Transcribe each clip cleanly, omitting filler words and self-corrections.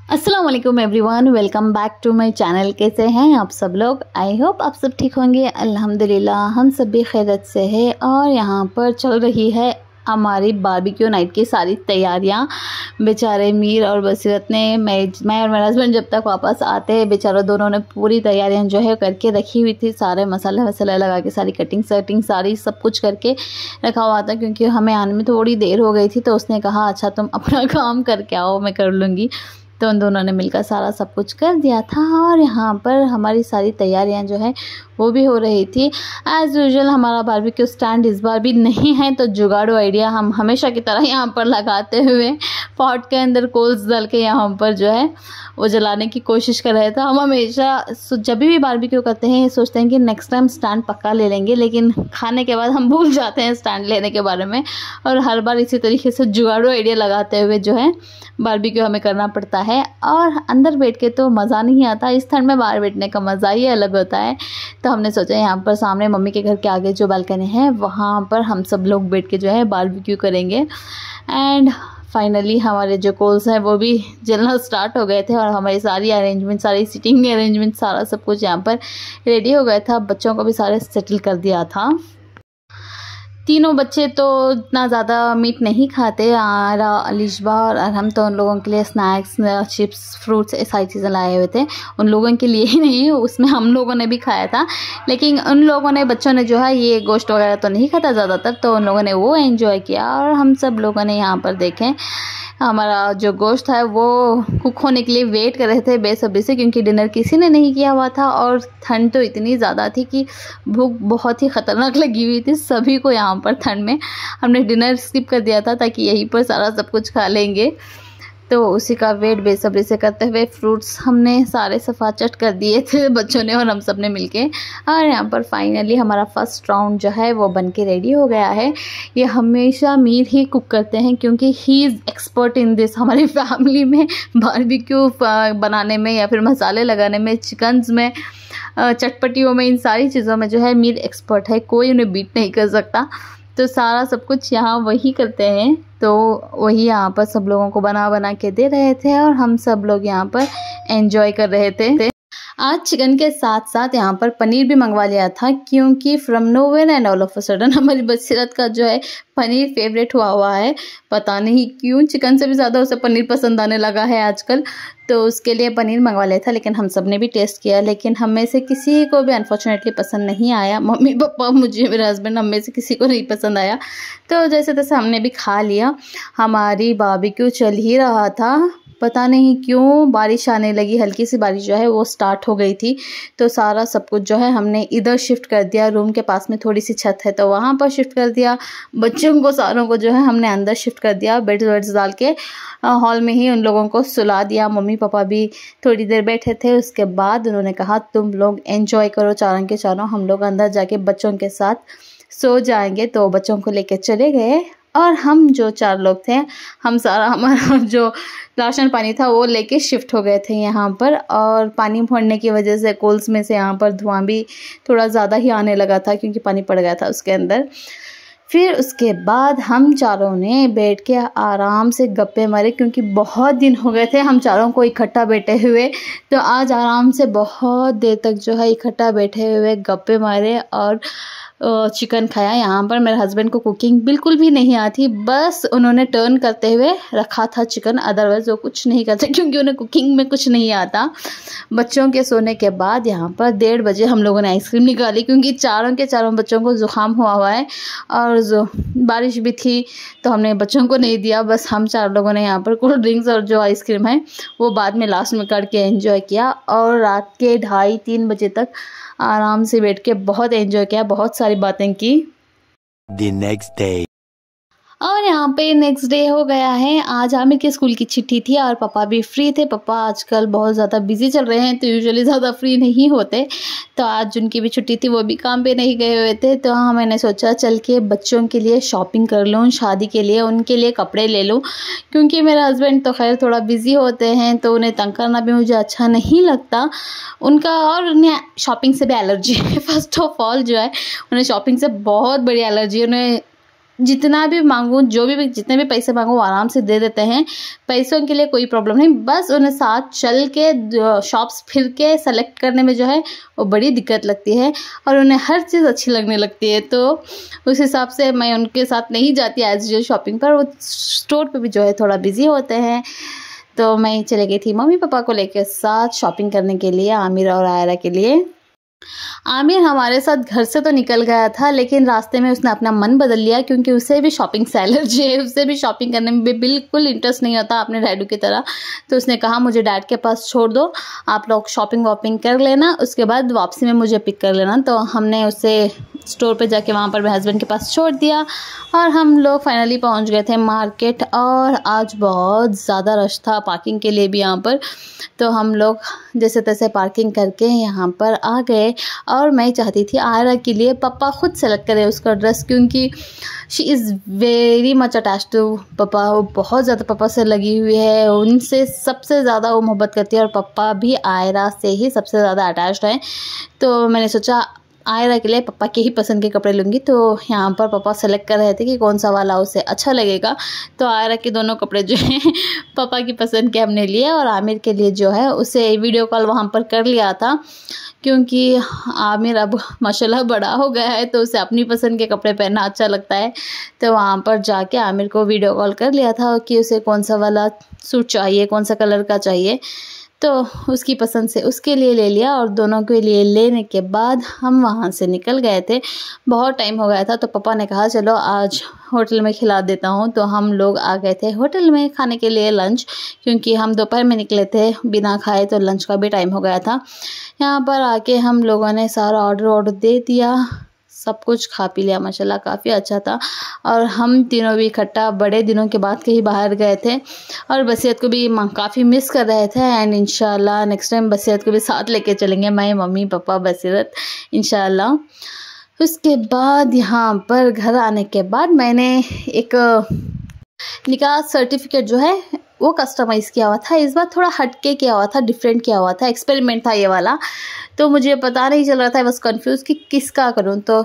अस्सलाम वालेकुम everyone, welcome back to my channel. कैसे हैं आप सब लोग? आई होप आप सब ठीक होंगे। अल्हम्दुलिल्लाह हम सब भी खैरियत से हैं। और यहाँ पर चल रही है हमारी बारबेक्यू नाइट की सारी तैयारियाँ। बेचारे मीर और बसीरत ने मैं और मेरा हस्बैंड जब तक वापस आते हैं, बेचारों दोनों ने पूरी तैयारियाँ जो है करके रखी हुई थी। सारे मसाले वसाले लगा के सारी कटिंग सेटिंग सारी सब कुछ करके रखा हुआ था, क्योंकि हमें आने में थोड़ी देर हो गई थी। तो उसने कहा अच्छा तुम अपना काम करके आओ, मैं कर लूँगी। तो उन दोनों ने मिलकर सारा सब कुछ कर दिया था। और यहाँ पर हमारी सारी तैयारियाँ जो है वो भी हो रही थी। एज़ यूजुअल हमारा बारबेक्यू स्टैंड इस बार भी नहीं है, तो जुगाड़ू आइडिया हम हमेशा की तरह यहाँ पर लगाते हुए पॉट के अंदर कोल्स डाल के यहाँ पर जो है वो जलाने की कोशिश कर रहे थे। हम हमेशा जब भी बारबेक्यू करते हैं ये सोचते हैं कि नेक्स्ट टाइम स्टैंड पक्का ले लेंगे, लेकिन खाने के बाद हम भूल जाते हैं स्टैंड लेने के बारे में। और हर बार इसी तरीके से जुगाड़ू आइडिया लगाते हुए जो है बारबेक्यू हमें करना पड़ता है। और अंदर बैठ के तो मज़ा नहीं आता, इस ठंड में बाहर बैठने का मज़ा ही अलग होता है। तो हमने सोचा यहाँ पर सामने मम्मी के घर के आगे जो बालकनी है वहाँ पर हम सब लोग बैठ के जो है बारबेक्यू करेंगे। एंड फाइनली हमारे जो कोल्स हैं वो भी जलना स्टार्ट हो गए थे और हमारी सारी अरेंजमेंट, सारी सीटिंग अरेंजमेंट, सारा सब कुछ यहाँ पर रेडी हो गया था। बच्चों को भी सारे सेटल कर दिया था। तीनों बच्चे तो इतना ज़्यादा मीट नहीं खाते। आरा, अलिशबा और हम तो उन लोगों के लिए स्नैक्स, चिप्स, फ्रूट्स ये सारी चीज़ें लाए हुए थे। उन लोगों के लिए ही नहीं, उसमें हम लोगों ने भी खाया था। लेकिन उन लोगों ने, बच्चों ने जो है ये गोश्त वगैरह तो नहीं खाता ज़्यादातर, तो उन लोगों ने वो एंजॉय किया। और हम सब लोगों ने यहाँ पर देखें हमारा जो गोश्त है वो कुक होने के लिए वेट कर रहे थे बेसब्री से, क्योंकि डिनर किसी ने नहीं किया हुआ था। और ठंड तो इतनी ज़्यादा थी कि भूख बहुत ही ख़तरनाक लगी हुई थी सभी को। यहाँ पर ठंड में हमने डिनर स्किप कर दिया था ताकि यहीं पर सारा सब कुछ खा लेंगे। तो उसी का वेट बेसब्री से करते हुए फ्रूट्स हमने सारे सफ़ा चट कर दिए थे बच्चों ने और हम सब ने मिलके। और यहाँ पर फाइनली हमारा फर्स्ट राउंड जो है वो बन के रेडी हो गया है। ये हमेशा मीर ही कुक करते हैं, क्योंकि he is expert in this. हमारी फैमिली में बारबेक्यू बनाने में या फिर मसाले लगाने में, चिकन्स में, चटपटियों में, इन सारी चीज़ों में जो है मीर एक्सपर्ट है, कोई उन्हें बीट नहीं कर सकता। तो सारा सब कुछ यहाँ वही करते हैं। तो वही यहाँ पर सब लोगों को बना बना के दे रहे थे और हम सब लोग यहाँ पर एंजॉय कर रहे थे। आज चिकन के साथ साथ यहाँ पर पनीर भी मंगवा लिया था, क्योंकि from nowhere and all of a sudden हमारी बसीरत का जो है पनीर फेवरेट हुआ है। पता नहीं क्यों चिकन से भी ज़्यादा उसे पनीर पसंद आने लगा है आजकल। तो उसके लिए पनीर मंगवा लिया था, लेकिन हम सब ने भी टेस्ट किया, लेकिन हम में से किसी को भी अनफॉर्चुनेटली पसंद नहीं आया। मम्मी पापा, मुझे, मेरे हस्बैंड, हम में से किसी को नहीं पसंद आया। तो जैसे तैसे हमने भी खा लिया। हमारी बारबेक्यू चल ही रहा था, पता नहीं क्यों बारिश आने लगी, हल्की सी बारिश जो है वो स्टार्ट हो गई थी। तो सारा सब कुछ जो है हमने इधर शिफ्ट कर दिया। रूम के पास में थोड़ी सी छत है तो वहाँ पर शिफ्ट कर दिया। बच्चों को सारों को जो है हमने अंदर शिफ्ट कर दिया। बेड वेड्स डाल के हॉल में ही उन लोगों को सुला दिया। मम्मी पापा भी थोड़ी देर बैठे थे। उसके बाद उन्होंने कहा तुम लोग एंजॉय करो चारों के चारों, हम लोग अंदर जाके बच्चों के साथ सो जाएंगे। तो बच्चों को लेके चले गए और हम जो 4 लोग थे, हम सारा हमारा जो राशन पानी था वो लेके शिफ्ट हो गए थे यहाँ पर। और पानी भरने की वजह से कोल्स में से यहाँ पर धुआं भी थोड़ा ज़्यादा ही आने लगा था, क्योंकि पानी पड़ गया था उसके अंदर। फिर उसके बाद हम चारों ने बैठ के आराम से गप्पे मारे, क्योंकि बहुत दिन हो गए थे हम चारों को इकट्ठा बैठे हुए। तो आज आराम से बहुत देर तक जो है इकट्ठा बैठे हुए गप्पे मारे और चिकन खाया। यहाँ पर मेरे हस्बैंड को कुकिंग बिल्कुल भी नहीं आती, बस उन्होंने टर्न करते हुए रखा था चिकन, अदरवाइज़ वो कुछ नहीं करते, क्योंकि उन्हें कुकिंग में कुछ नहीं आता। बच्चों के सोने के बाद यहाँ पर 1:30 बजे हम लोगों ने आइसक्रीम निकाली, क्योंकि चारों के चारों बच्चों को ज़ुकाम हुआ है और जो बारिश भी थी तो हमने बच्चों को नहीं दिया। बस हम 4 लोगों ने यहाँ पर कोल्ड ड्रिंक्स और जो आइसक्रीम है वो बाद में लास्ट में करके एंजॉय किया। और रात के 2:30-3 बजे तक आराम से बैठ के बहुत एंजॉय किया, बहुत सारी बातें की। The next day. और यहाँ पे नेक्स्ट डे हो गया है। आज आमिर के स्कूल की छुट्टी थी और पापा भी फ्री थे। पापा आजकल बहुत ज़्यादा बिजी चल रहे हैं, तो यूजुअली ज़्यादा फ्री नहीं होते। तो आज उनकी भी छुट्टी थी, वो भी काम पे नहीं गए हुए थे। तो हाँ, मैंने सोचा चल के बच्चों के लिए शॉपिंग कर लूँ, शादी के लिए उनके लिए कपड़े ले लूँ, क्योंकि मेरे हस्बैंड तो खैर थोड़ा बिजी होते हैं तो उन्हें तंग करना भी मुझे अच्छा नहीं लगता उनका। और उन्हें शॉपिंग से भी एलर्जी है। फर्स्ट ऑफ ऑल जो है उन्हें शॉपिंग से बहुत बड़ी एलर्जी है। उन्हें जितना भी मांगूँ, जितने भी पैसे मांगूँ वो आराम से दे देते हैं। पैसों के लिए कोई प्रॉब्लम नहीं, बस उन्हें साथ चल के शॉप्स फिर के सेलेक्ट करने में जो है वो बड़ी दिक्कत लगती है और उन्हें हर चीज़ अच्छी लगने लगती है। तो उस हिसाब से मैं उनके साथ नहीं जाती एज यूजुअल शॉपिंग पर। वो स्टोर पे भी जो है थोड़ा बिजी होते हैं। तो मैं चले गई थी मम्मी पापा को लेकर साथ शॉपिंग करने के लिए, आमिर और आयरा के लिए। आमिर हमारे साथ घर से तो निकल गया था, लेकिन रास्ते में उसने अपना मन बदल लिया क्योंकि उसे भी शॉपिंग से एलर्जी है। उसे भी शॉपिंग करने में भी बिल्कुल इंटरेस्ट नहीं होता अपने डैडू की तरह। तो उसने कहा मुझे डैड के पास छोड़ दो, आप लोग शॉपिंग वॉपिंग कर लेना, उसके बाद वापसी में मुझे पिक कर लेना। तो हमने उसे स्टोर पे जाके वहाँ पर मेरे हस्बैंड के पास छोड़ दिया और हम लोग फाइनली पहुँच गए थे मार्केट। और आज बहुत ज़्यादा रश था पार्किंग के लिए भी यहाँ पर। तो हम लोग जैसे तैसे पार्किंग करके यहाँ पर आ गए। और मैं चाहती थी आयरा के लिए पापा खुद सेलेक्ट करें उसका ड्रेस, क्योंकि she is very much attach to papa. वो बहुत ज़्यादा पापा से लगी हुई है, उनसे सबसे ज़्यादा वो मोहब्बत करती है और पापा भी आयरा से ही सबसे ज़्यादा अटैच्ड है। तो मैंने सोचा आयरा के लिए पापा के ही पसंद के कपड़े लूँगी। तो यहाँ पर पापा सेलेक्ट कर रहे थे कि कौन सा वाला उसे अच्छा लगेगा। तो आयरा के दोनों कपड़े जो हैं पापा की पसंद के हमने लिए और आमिर के लिए जो है उसे वीडियो कॉल वहाँ पर कर लिया था, क्योंकि आमिर अब माशाल्लाह बड़ा हो गया है तो उसे अपनी पसंद के कपड़े पहनना अच्छा लगता है। तो वहाँ पर जाके आमिर को वीडियो कॉल कर लिया था कि उसे कौन सा वाला सूट चाहिए, कौन सा कलर का चाहिए। तो उसकी पसंद से उसके लिए ले लिया और दोनों के लिए लेने के बाद हम वहाँ से निकल गए थे। बहुत टाइम हो गया था तो पापा ने कहा चलो आज होटल में खिला देता हूँ। तो हम लोग आ गए थे होटल में खाने के लिए लंच, क्योंकि हम दोपहर में निकले थे बिना खाए तो लंच का भी टाइम हो गया था। यहाँ पर आके हम लोगों ने सारा ऑर्डर दे दिया, सब कुछ खा पी लिया। माशाल्लाह काफ़ी अच्छा था। और हम तीनों भी इकट्ठा बड़े दिनों के बाद कहीं बाहर गए थे और बसीरत को भी काफ़ी मिस कर रहे थे। एंड इंशाल्लाह नेक्स्ट टाइम बसीरत को भी साथ लेके चलेंगे, मैं, मम्मी, पापा, बसीरत इंशाल्लाह। उसके बाद यहाँ पर घर आने के बाद मैंने एक निकाह सर्टिफिकेट जो है वो कस्टमाइज़ किया हुआ था। इस बार थोड़ा हटके किया हुआ था, डिफरेंट किया हुआ था, एक्सपेरिमेंट था ये वाला। तो मुझे पता नहीं चल रहा था, बस कंफ्यूज कि किसका करूं। तो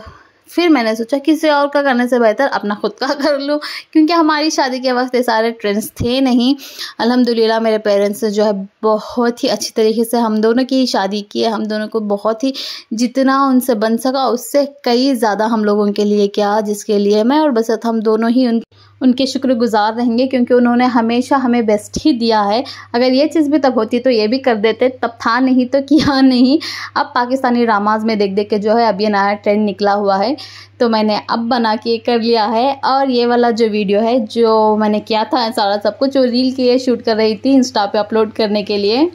फिर मैंने सोचा किसी और का करने से बेहतर अपना खुद का कर लूं, क्योंकि हमारी शादी के वक्त ये सारे ट्रेंड्स थे नहीं। अल्हम्दुलिल्लाह मेरे पेरेंट्स ने जो है बहुत ही अच्छी तरीके से हम दोनों की शादी की है। हम दोनों को बहुत ही जितना उनसे बन सका उससे कई ज़्यादा हम लोगों के लिए किया, जिसके लिए मैं और बसत हम दोनों ही उनके शुक्रगुजार रहेंगे, क्योंकि उन्होंने हमेशा हमें बेस्ट ही दिया है। अगर ये चीज़ भी तब होती तो ये भी कर देते, तब था नहीं तो किया नहीं। अब पाकिस्तानी ड्रामाज में देख देख के जो है अब ये नया ट्रेंड निकला हुआ है, तो मैंने अब बना के कर लिया है। और ये वाला जो वीडियो है जो मैंने किया था सारा सब कुछ, जो रील के शूट कर रही थी इंस्टा पे अपलोड करने के लिए।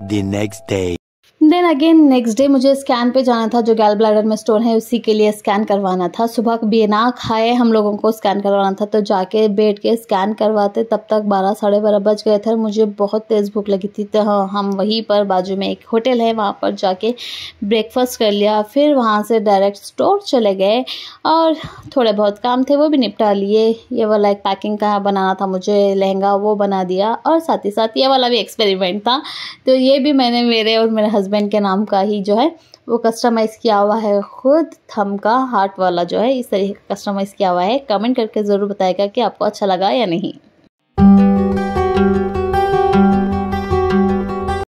The next day. Then again next day मुझे स्कैन पे जाना था, जो गैल ब्लैडर में स्टोन है उसी के लिए स्कैन करवाना था। सुबह बिना खाए हम लोगों को स्कैन करवाना था, तो जाके बैठ के स्कैन करवाते तब तक 12 साढ़े 12 बज गए थे। मुझे बहुत तेज़ भूख लगी थी, तो हाँ हम वहीं पर बाजू में एक होटल है वहाँ पर जाके ब्रेकफास्ट कर लिया। फिर वहाँ से डायरेक्ट स्टोर चले गए और थोड़े बहुत काम थे वो भी निपटा लिए। ये वाला एक पैकिंग का बनाना था मुझे लहंगा, वो बना दिया। और साथ ही साथ ये वाला भी एक्सपेरिमेंट था, तो ये भी मैंने मेरे और मेरे हस्बैंड के नाम का ही जो है वो कस्टमाइज़ किया हुआ है खुद। थंब का हार्ट वाला जो है इस तरीके का कस्टमाइज़ किया हुआ है। कमेंट करके ज़रूर बताएगा कि आपको अच्छा लगा या नहीं।